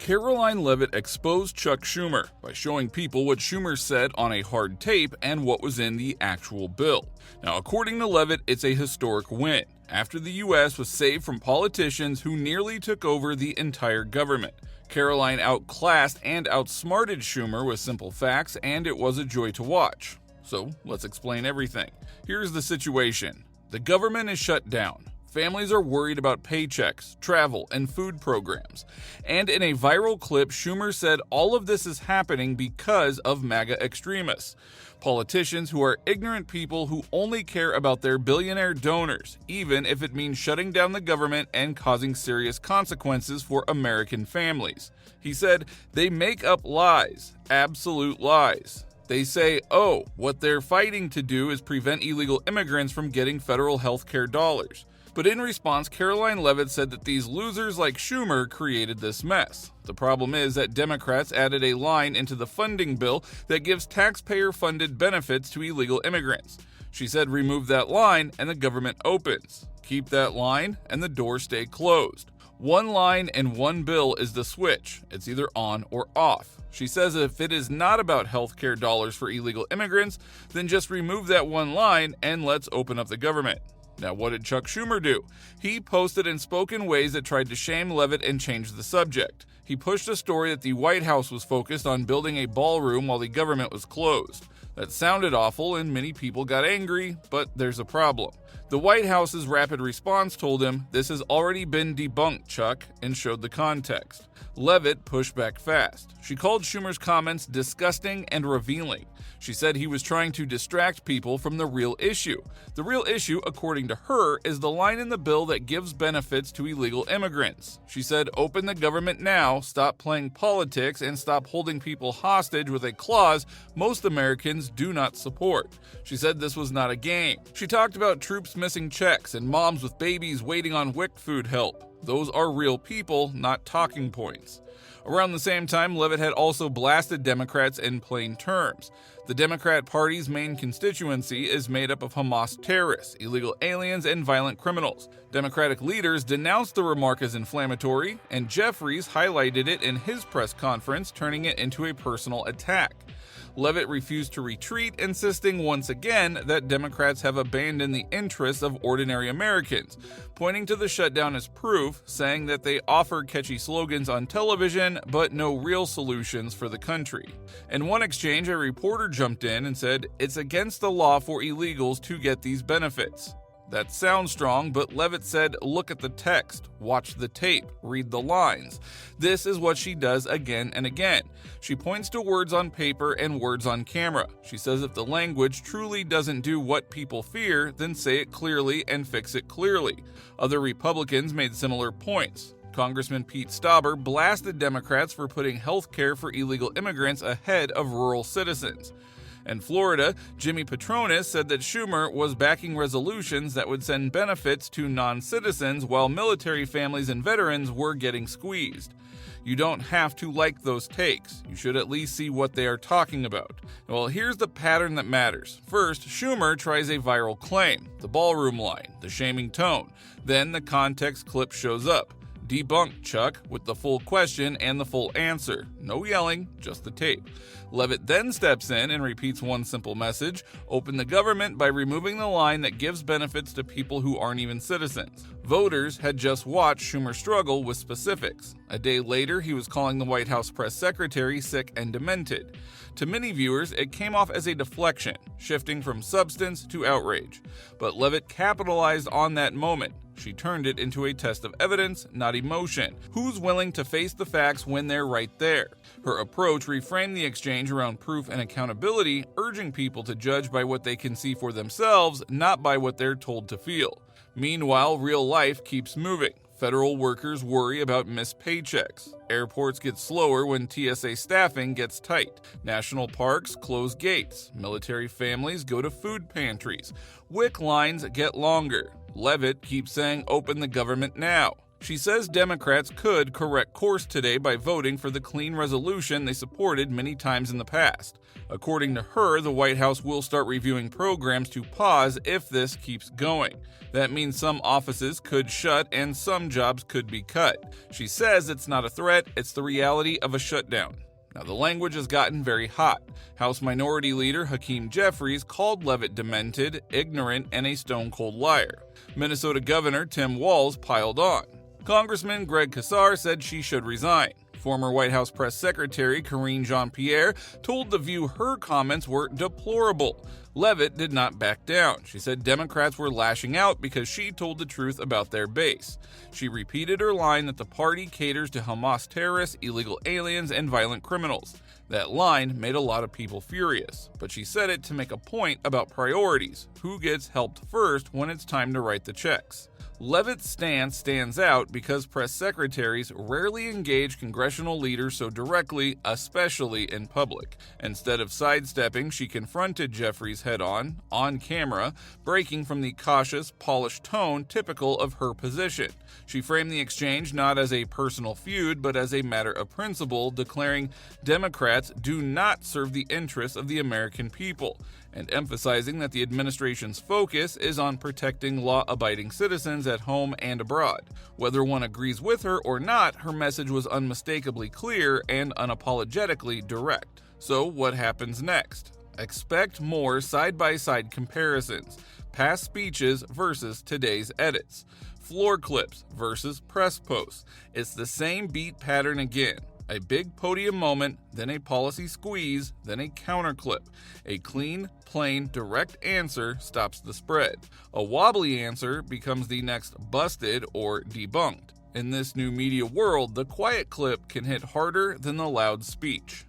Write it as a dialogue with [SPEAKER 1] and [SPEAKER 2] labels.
[SPEAKER 1] Karoline Leavitt exposed Chuck Schumer by showing people what Schumer said on a hard tape and what was in the actual bill. Now, according to Leavitt, it's a historic win, after the U.S. was saved from politicians who nearly took over the entire government. Karoline outclassed and outsmarted Schumer with simple facts, and it was a joy to watch. So, let's explain everything. Here's the situation. The government is shut down. Families are worried about paychecks, travel, and food programs. And in a viral clip, Schumer said all of this is happening because of MAGA extremists. Politicians who are ignorant people who only care about their billionaire donors, even if it means shutting down the government and causing serious consequences for American families. He said, they make up lies, absolute lies. They say, oh, what they're fighting to do is prevent illegal immigrants from getting federal health care dollars. But in response, Karoline Leavitt said that these losers like Schumer created this mess. The problem is that Democrats added a line into the funding bill that gives taxpayer-funded benefits to illegal immigrants. She said remove that line and the government opens. Keep that line and the doors stay closed. One line and one bill is the switch. It's either on or off. She says if it is not about health care dollars for illegal immigrants, then just remove that one line and let's open up the government. Now, what did Chuck Schumer do? He posted and spoke in ways that tried to shame Leavitt and change the subject. He pushed a story that the White House was focused on building a ballroom while the government was closed. That sounded awful and many people got angry, but there's a problem. The White House's rapid response told him, "This has already been debunked, Chuck," and showed the context. Leavitt pushed back fast. She called Schumer's comments disgusting and revealing. She said he was trying to distract people from the real issue. The real issue, according to her, is the line in the bill that gives benefits to illegal immigrants. She said, open the government now, stop playing politics, and stop holding people hostage with a clause most Americans do not support. She said this was not a game. She talked about troops missing checks and moms with babies waiting on WIC food help. Those are real people, not talking points. Around the same time, Leavitt had also blasted Democrats in plain terms. The Democrat Party's main constituency is made up of Hamas terrorists, illegal aliens, and violent criminals. Democratic leaders denounced the remark as inflammatory, and Jeffries highlighted it in his press conference, turning it into a personal attack. Leavitt refused to retreat, insisting once again that Democrats have abandoned the interests of ordinary Americans, pointing to the shutdown as proof, saying that they offer catchy slogans on television but no real solutions for the country. In one exchange, a reporter jumped in and said, "It's against the law for illegals to get these benefits." That sounds strong, but Leavitt said, look at the text, watch the tape, read the lines. This is what she does again and again. She points to words on paper and words on camera. She says if the language truly doesn't do what people fear, then say it clearly and fix it clearly. Other Republicans made similar points. Congressman Pete Stauber blasted Democrats for putting health care for illegal immigrants ahead of rural citizens. In Florida, Jimmy Patronis said that Schumer was backing resolutions that would send benefits to non-citizens while military families and veterans were getting squeezed. You don't have to like those takes. You should at least see what they are talking about. Well, here's the pattern that matters. First, Schumer tries a viral claim, the ballroom line, the shaming tone. Then the context clip shows up. Debunked, Chuck, with the full question and the full answer. No yelling, just the tape. Leavitt then steps in and repeats one simple message: open the government by removing the line that gives benefits to people who aren't even citizens. Voters had just watched Schumer struggle with specifics. A day later, he was calling the White House press secretary sick and demented. To many viewers, it came off as a deflection, shifting from substance to outrage. But Leavitt capitalized on that moment. She turned it into a test of evidence, not emotion. Who's willing to face the facts when they're right there? Her approach reframed the exchange around proof and accountability, urging people to judge by what they can see for themselves, not by what they're told to feel. Meanwhile, real life keeps moving. Federal workers worry about missed paychecks. Airports get slower when TSA staffing gets tight. National parks close gates. Military families go to food pantries. WIC lines get longer. Leavitt keeps saying open the government now. She says Democrats could correct course today by voting for the clean resolution they supported many times in the past. According to her, the White House will start reviewing programs to pause if this keeps going. That means some offices could shut and some jobs could be cut. She says it's not a threat, it's the reality of a shutdown. Now, the language has gotten very hot. House Minority Leader Hakeem Jeffries called Leavitt demented, ignorant, and a stone-cold liar. Minnesota Governor Tim Walz piled on. Congressman Greg Casar said she should resign. Former White House Press Secretary Karine Jean-Pierre told The View her comments were deplorable. Leavitt did not back down. She said Democrats were lashing out because she told the truth about their base. She repeated her line that the party caters to Hamas terrorists, illegal aliens, and violent criminals. That line made a lot of people furious, but she said it to make a point about priorities, who gets helped first when it's time to write the checks. Leavitt's stance stands out because press secretaries rarely engage congressional leaders so directly, especially in public. Instead of sidestepping, she confronted Jeffries head-on, on camera, breaking from the cautious, polished tone typical of her position. She framed the exchange not as a personal feud, but as a matter of principle, declaring Democrats do not serve the interests of the American people, and emphasizing that the administration's focus is on protecting law-abiding citizens at home and abroad. Whether one agrees with her or not, her message was unmistakably clear and unapologetically direct. So what happens next? Expect more side-by-side comparisons, past speeches versus today's edits, floor clips versus press posts. It's the same beat pattern again. A big podium moment, then a policy squeeze, then a counterclip. A clean, plain, direct answer stops the spread. A wobbly answer becomes the next busted or debunked. In this new media world, the quiet clip can hit harder than the loud speech.